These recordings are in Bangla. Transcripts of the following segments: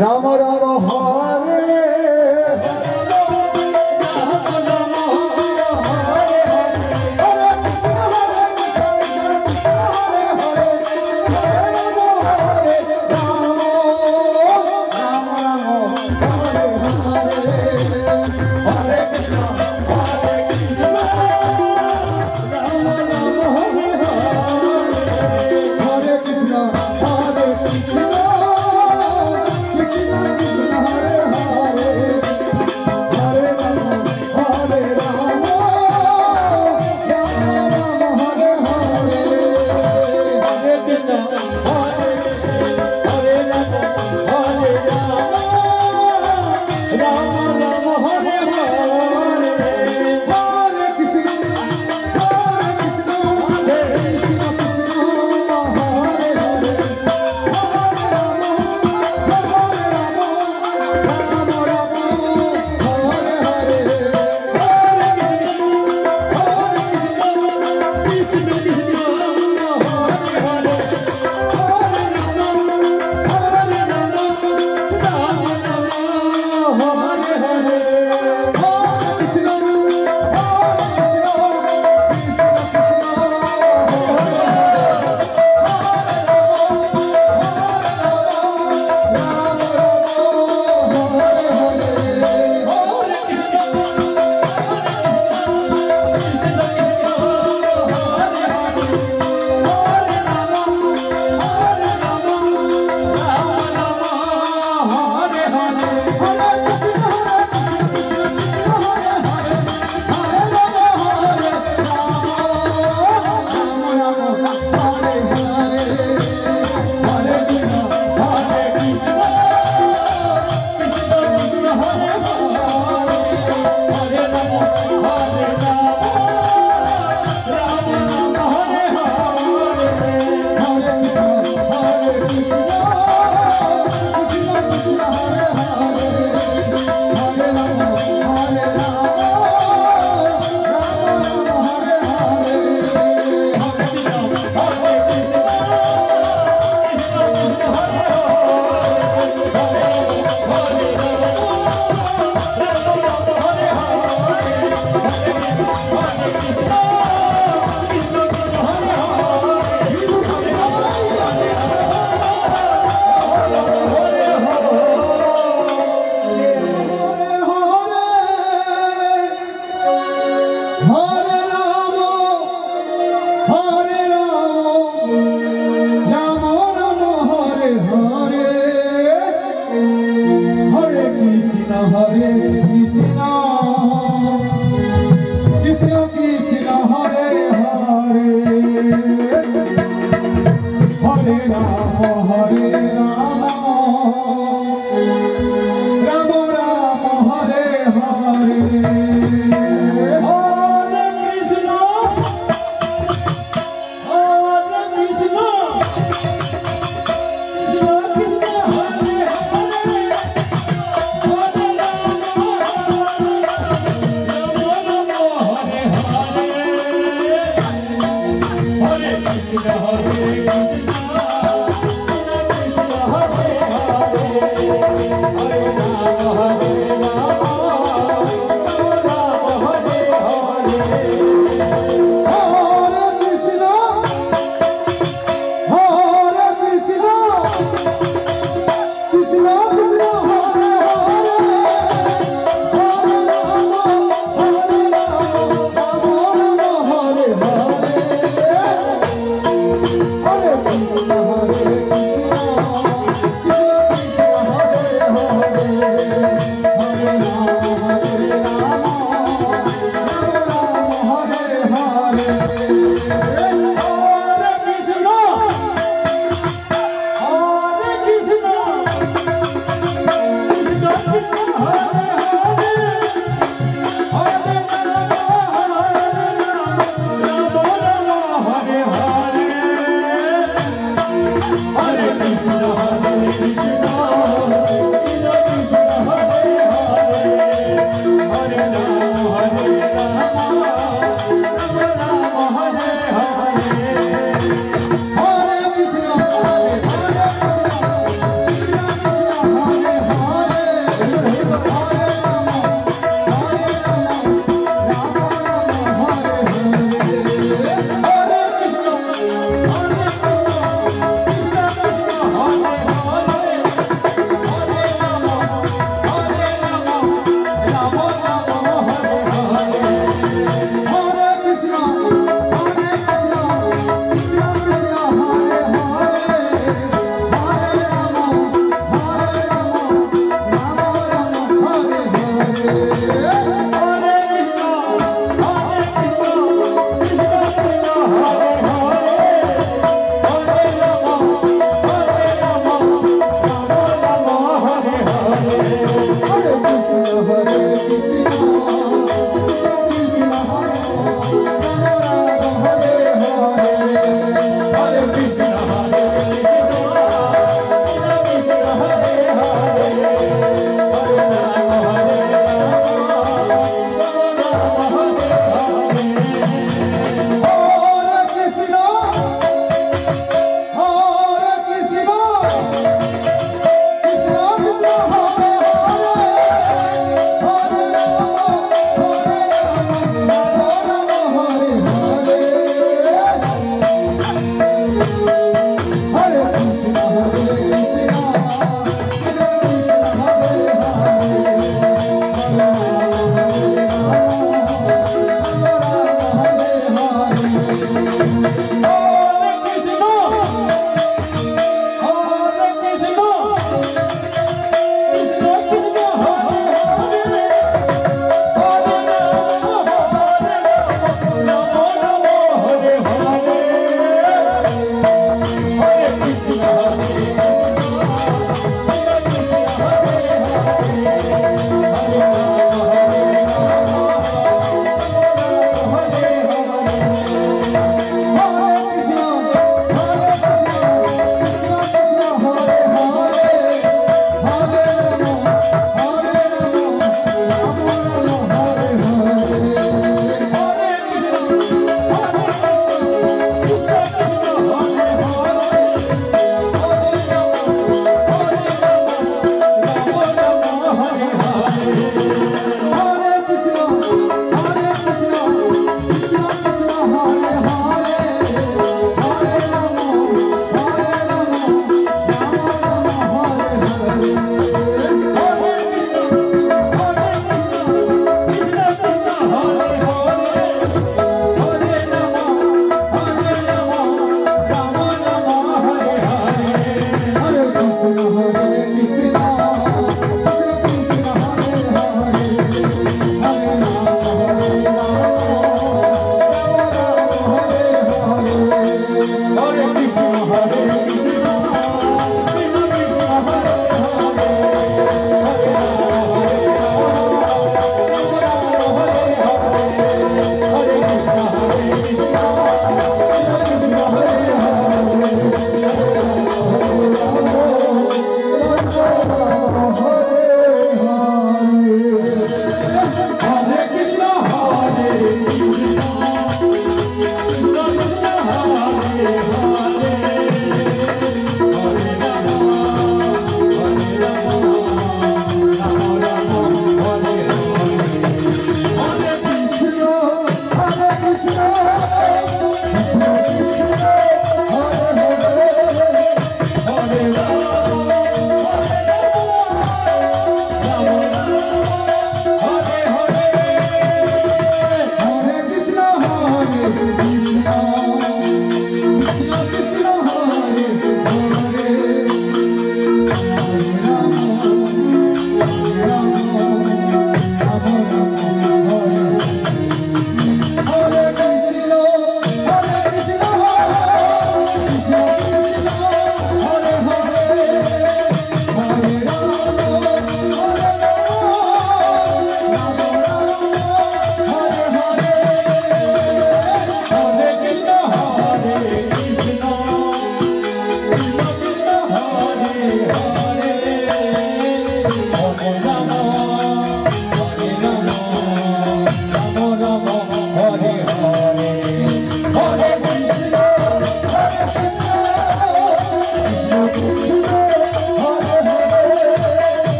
राम राम हरे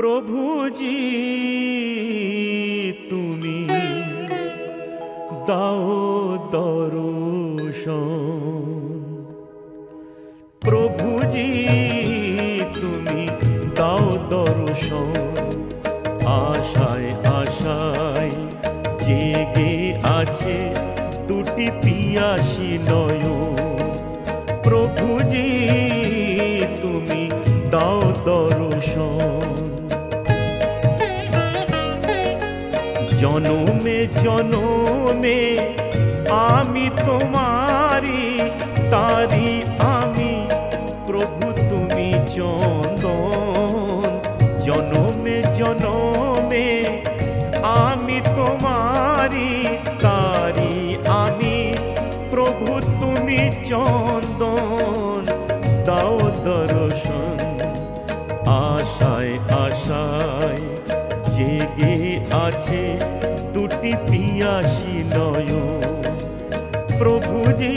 प्रभु जी দাও দর্শন। প্রভুজি তুমি দাও দর্শন, আশায় আশায় জেগে আছে দুটি পিয়াসী নয়ন। প্রভুজি তুমি দাও দর্শন। জনমে জনমে আমি তোমারি, তারি আমি প্রভু তুমি চন্দন। জনমে জনমে আমি তোমারি, তারি আমি প্রভু তুমি চন্দন। দাও দর্শন, আশায় আশায় জেগে আছে দুটি পিয়াসী নয়ন। প্রভুজি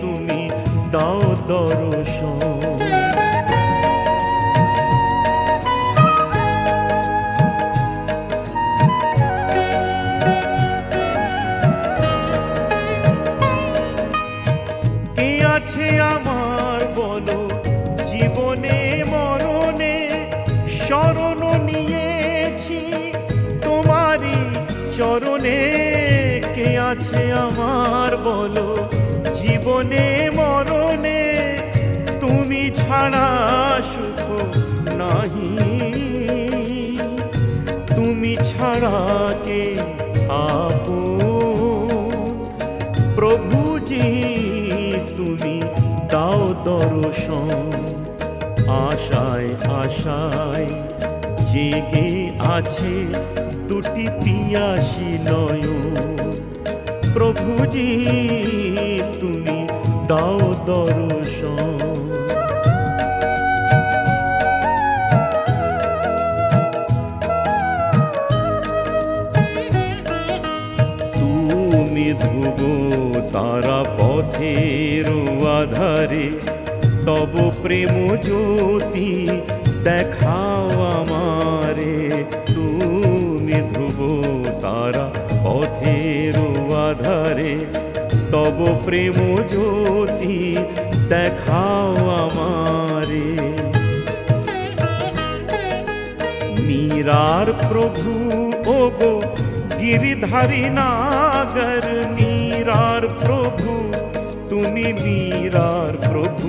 তুমি দাও দর্শন। কে আছে আমার বলো জীবনে মরণে, শরণ নিয়েছি তোমারি চরণে। কে আছে আমার বলো জীবনে মরণে, তুমি ছাড়া সুখ নাহি, তুমি ছাড়া কে আপন। প্রভুজি তুমি দাও দর্শন, আশায় আশায় জেগে আছে দুটি পিয়াসী নয়ন। প্রভুজি তুমি দাও দর্শন। তুমি ধ্রুব তারা পথের আধারে, তব প্রেম জ্যোতি দেখাও আমারে। তুমি ধ্রুব তারা পথের আধারে, তব প্রেম জ্যোতি দেখাও আমারে। মীরার প্রভু ওগো গিরিধারী নাগর, মীরার প্রভু তুমি মীরার প্রভু।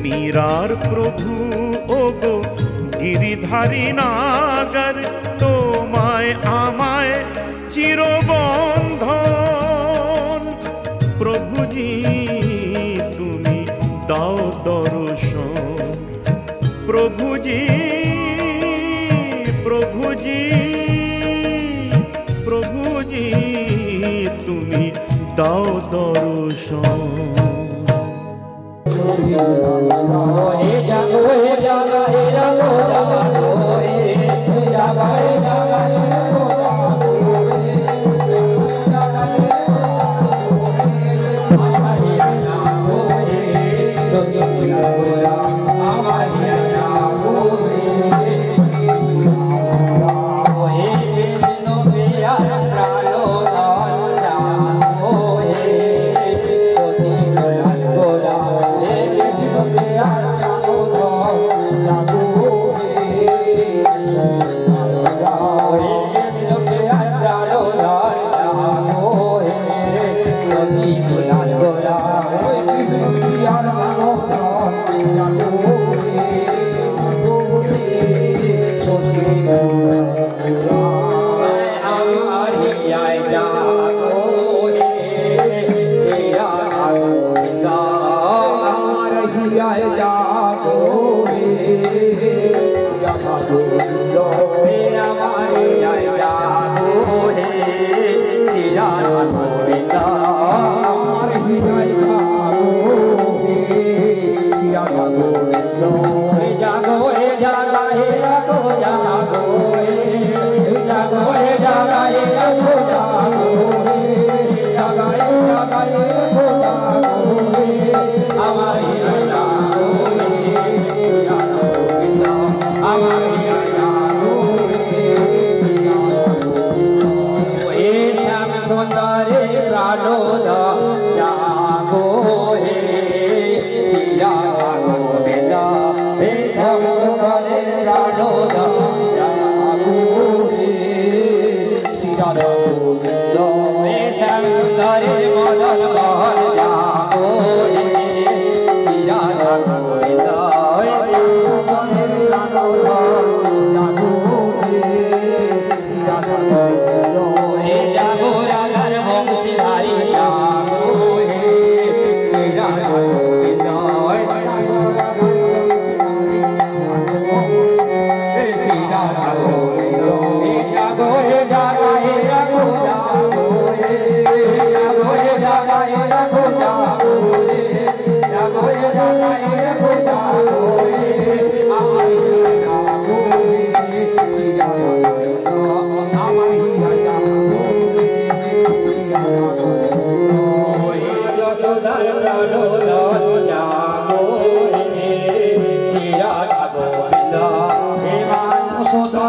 মীরার প্রভু ওগো গিরিধারী নাগর, তোমায় আমায় চিরবন্ধন। প্রভুজি তুমি দাও দর্শন। প্রভুজি প্রভুজি প্রভুজি তুমি দাও দর্শন। जागो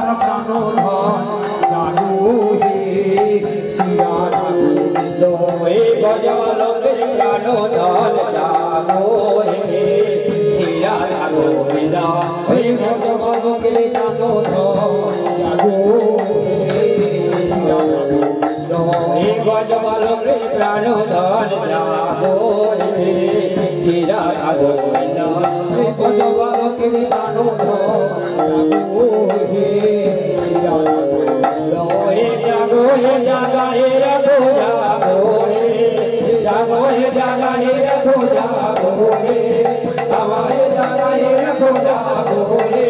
সকল প্রাণধন জাগো হে শ্রীরাধা গোবিন্দ হে ব্রজবালকের প্রাণধন জাগো হে শ্রীরাধা গোবিন্দ হে ব্রজবালকের প্রাণধন জাগো হে শ্রীরাধা গোবিন্দ হে ব্রজবালকের প্রাণধন জাগো হে শ্রীরাধা গোবিন্দ হে ব্রজবালকের প্রাণধন জাগো হে শ্রীরাধা গোবিন্দ হে জাগো হে জাগা হে রাধো জাগো হে জাগো হে জাগা হে রাধো জাগো হে আমারে জাগা হে রাধো জাগো হে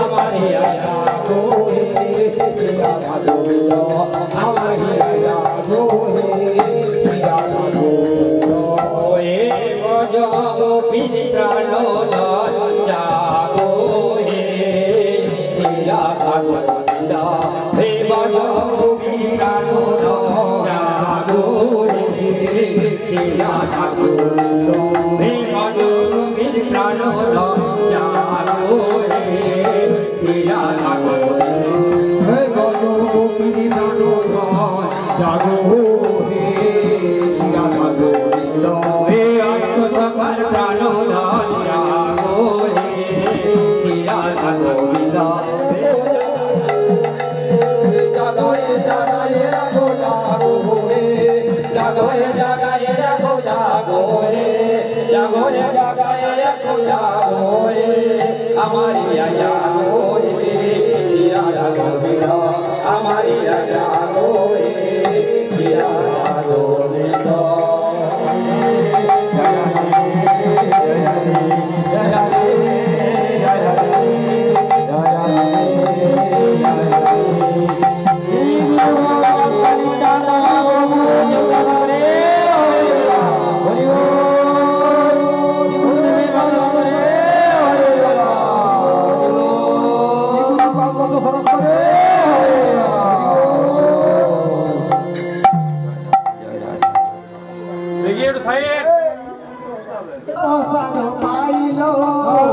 আমারে জাগো হে শ্রীরাধা গোবিন্দ আমারে জাগো হে শ্রীরাধা গোবিন্দ হে ব্রজ গোপীর প্রাণধন জাগো হে শ্রীরাধা গোবিন্দ হে ব্রজ গোপীর প্রাণধন জাগো হে শ্রীরাধা গোবিন্দ হে ব্রজ গোপীর প্রাণধন জাগো হে শ্রীরাধা গোবিন্দ হে ব্রজ গোপীর প্রাণধন জাগো হে শ্রীরাধা গোবিন্দ হে অষ্ট সকল প্রাণধন জাগো হে শ্রীরাধা গোবিন্দ জাগায়ে জাগায়ে রাখো জাগো হে জাগায়ে জাগায়ে রাখো জাগো হে জাগো হে জাগায়ে রাখো জাগো হে আমারি জাগো হে শ্রীরাধা গোবিন্দ আমারি জাগো হে শ্রীরাধা গোবিন্দ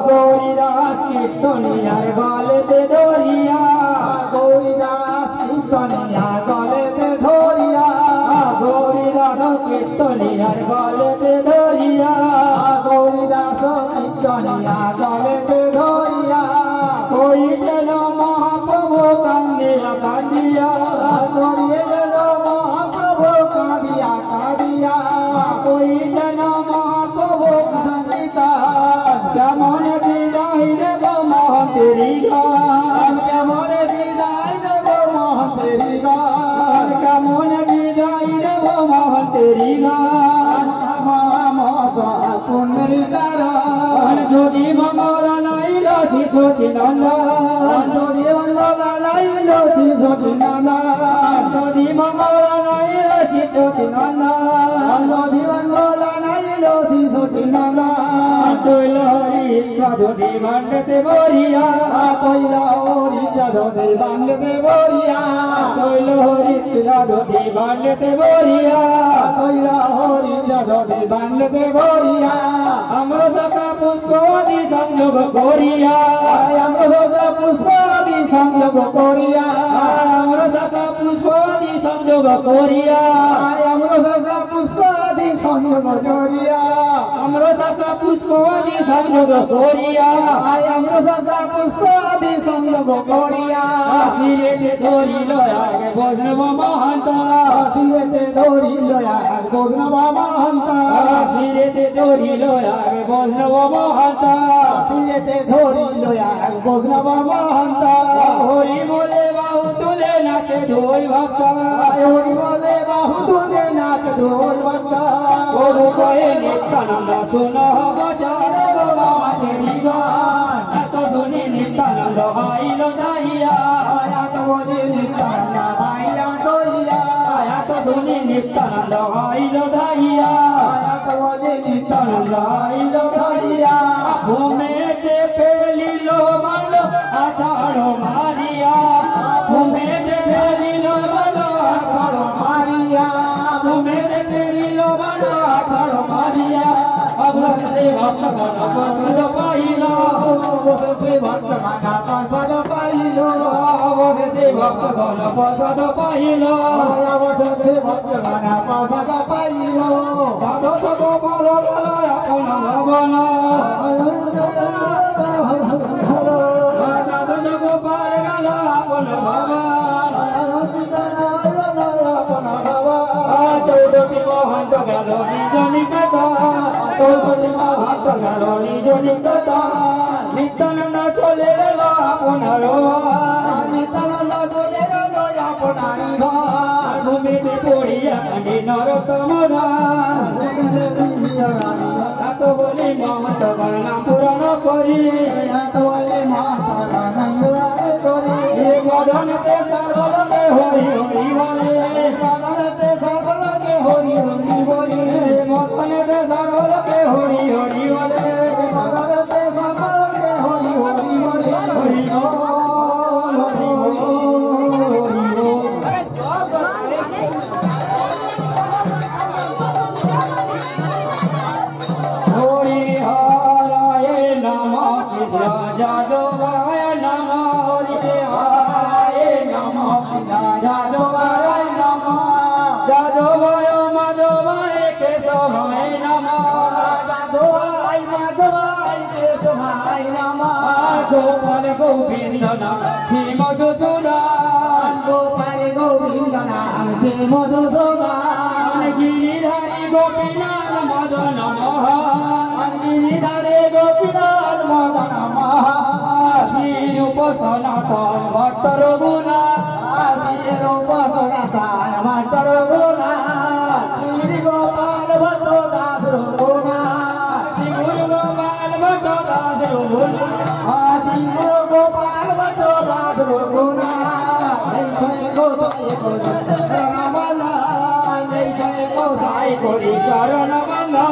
গৌরীদাস কীর্তনিয়ার গলেতে ধরিয়া গৌরীদাস কীর্তনিয়া গলেতে ধরিয়া গৌরীদাস কীর্তনিয়ার গলেতে ধরিয়া গৌরীদাস কীর্তনিয়া গলেতে ধরিয়া ওই যেন মহাপ্রভু কান্দিয়া কান্দিয়া করিয়ে গেল মহাপ্রভু কাঁদিয়া কাঁদিয়া ওই যেন মহাপ্রভু সঙ্গীতা কেমন বিদায় দেব মহাতেরি গান কেমন বিদায় দেব মহাতেরি গান কেমন বিদায় দেব মহাতেরি গান পুনরিতারণ যদি মমরা নাইল শিশু চিনন্দন যদি মঙ্গলা লাইল সচিনানন্দ যদি মমরা নাইল শিশু চিনন্দন যদি মঙ্গলা লাইল সচিনানন্দ তৈল হরি যদি মান্ডতে বরিয়া তৈল হরি যাদবে বান্ডতে বরিয়া তৈল হরি যদি মান্ডতে বরিয়া তৈল হরি যাদবে বান্ডতে বরিয়া আমরা সকা পুষ্পদি সংযোগ করিয়া আমরা পুষ্পাদি সংযোগ করিয়া আমরা সকা পুষ্পদি সংযোগ করিয়া আমরা পুষ্পাদি সংযোগ করিয়া আমরা সকা পুষ্পদি সংযোগ করিয়া আমরা পুষ্পাদি সংযোগ করিয়া শিরেতে ধরিল আগে বৈষ্ণব মহান্ত শিরেতে ধরিল বৈষ্ণব মহন্ত শিরেতে ধরিল আগে বৈষ্ণব মহান্ত শিরেতে ধরিল বৈষ্ণব মহন্ত হরি বলে বাহু তুলে নাচে ধোই ভক্ত হরি বলে বাহু তুলে নাচ ঢোল ভক্ত প্রভু কয়ে নিত্যানন্দ শুন বচার বামাদেরি গান এত শুনি নিত্যানন্দ আইল দাইয়া আয়াত বলে নিত্যানন্দ মাইয়া দইয়া এত শুনি নিত্যানন্দ আইল দাইয়া আয়াত বলে নিত্যানন্দ নিত্যানন্দ আইল দইয়া ঘুমেতে ফেলিল মাল আষাঢ় মারিয়া ঘুমেতে ফেলিল মাল আষাঢ় মারিয়া ঘুমেতে ফেলিল মাল আষাঢ় মারিয়া অবলম্বে ভক্তগণ পছন্দ পাইল বসে ভক্ত মাথা প্রসাদ পাইল ভক্তগণ প্রসাদ পাইল অবশেষে ভক্তগণ প্রসাদ পাইল দ্বাদশ গোপাল গেল আপন ভবন দ্বাদশ গোপাল গেল আপন ভবন চৌষট্টি মহন্ত গেল নিজ নিকেতন চৌষট্টি মহন্ত গেল নিজ নিকেতন নিত্যানন্দ চলে গেল আপনার নিত্যানন্দ চলে গেল আপনার ঘর ভূমিতে পড়িয়া কাঁদি নরোত্তম এত বলি মহন্ত গণনা পূরণ করি মদনতে সর্বলোকে হরি হরি বলে হরি হরি বলি মদনতে সর্বলোকে হরি হরি বলে হরি হরি বলি হরি হরি হরায় নম কৃষ্ণ যাদবায় নম হরি হরায় নম কৃষ্ণ যাদবায় নম যাদবায় মাধবায় কেশবায় নম যাদবাই মাধবাই কেশবাই নমঃ গোপাল গোবিন্দ নাম শ্রী মধুসূদন গোপাল গোবিন্দ নাম শ্রী মধুসূদন গিরিধারী গোপীনাথ মদন মোহন গিরিধারে গোপীনাথ মদন মোহন শ্রী রূপ সনাতন ভট্ট রঘুনাথ শ্রীর উপাসনা সার মাতর রঘুনাথ শ্রী গোপাল ভট্ট দাস রঘুনাথ শ্রী গুরু গোপাল ভট্ট দাস রঘুনাথ শ্রী গুরু গোপাল ভট্ট দাস রঘুনাথ জয় গোসাই করি প্রণামনা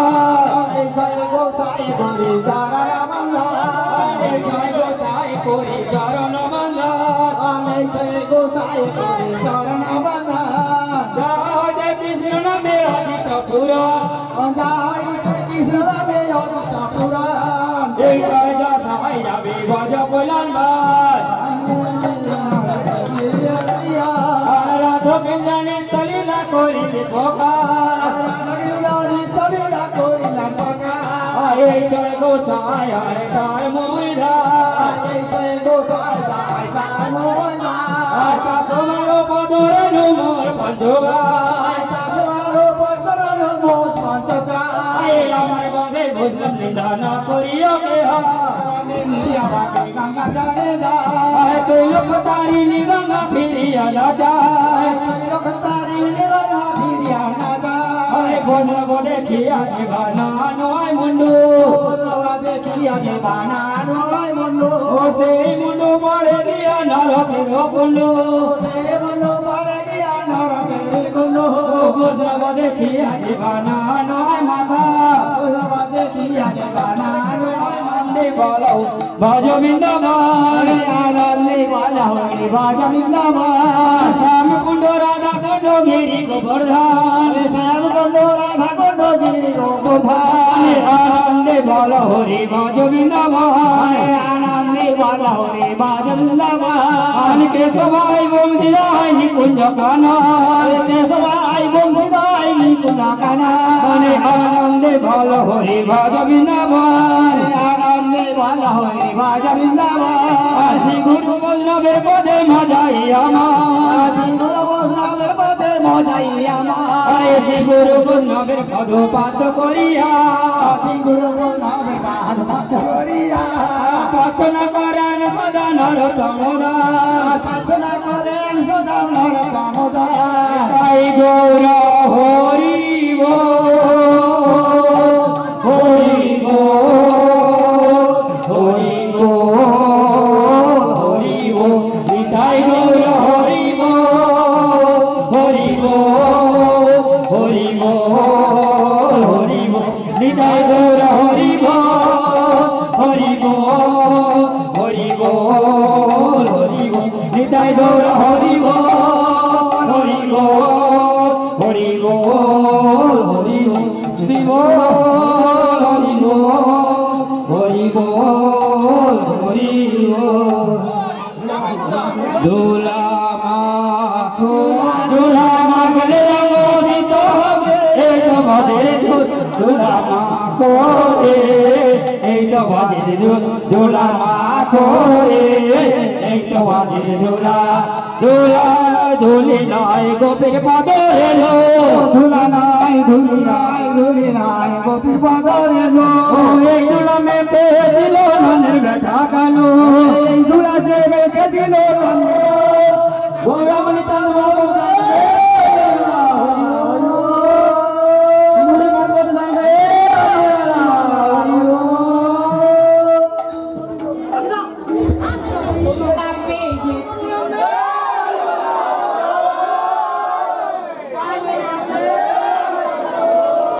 জয় গোসাই করি চরণ বন্ধ জয় গোসাই করি চরণ বন্ধ জয় গোসাই করি চরণ বন্ধ জয় গোসাই করি চরণ বন্ধ জয় কৃষ্ণ নামে অজিত পুর জয় কৃষ্ণ নামে অজিত পুরাণ জয় সাই যাবে ভজ বলান রাধ কেন্দ্রাণী তলীলা করিলে প্রকার এই জয় গোসাই হরে কার মহিলা তোমার পদরে নুমর পঞ্চগা আমার বন্ধে বুঝলাম নিধান করিও কেহা লোক তারিণী গঙ্গা ফিরিয়া না যায় বনে বনে খিয়া বানা নয় মুন্ডু ও সেই মুন্ডু মরে দিয়া নরকের কুন্ডু বনে বনে খিয়া বানা নয় মাথা বলো ভজ বৃন্দাবন শ্যাম কুণ্ড রাধা কুণ্ড গিরি গোবর্ধন আনন্দে বল হরি ভজ বৃন্দাবন কেশবাই বংশীরায় নিকুঞ্জ কানন আনন্দে বল হরি ভজ বৃন্দাবন শ্রী গুরু বৈষ্ণবের পদে মজাই আমার শ্রী গুরু বৈষ্ণবের পদ পাত করিয়া প্রার্থনা করেন সদা নরোত্তম দাস গৌর হরি হরি হরি হরি নিতাই গৌর হরি হরি হরি হরি নিতাই গৌর হরি হরি হরি হরি নিতাই গৌর হরি হরি হরি হরি শ্রী হরি হরি হরি দোলা ধুলা মাখলে মোদিত হবে এই তো বাজে ধুলা মাখলে এই তো বাজে ধুলা মাখলে এই তো বাজে ধুলা ধুলা ধুলি নাই গোপীর পাদর এলো ধুলা নাই ধুলি নাই ধুলি নাই গোপী পাদর এলো এই ধুলা মেপে দিল ননের বেটা কালো এই ধুলা যে মেখে দিল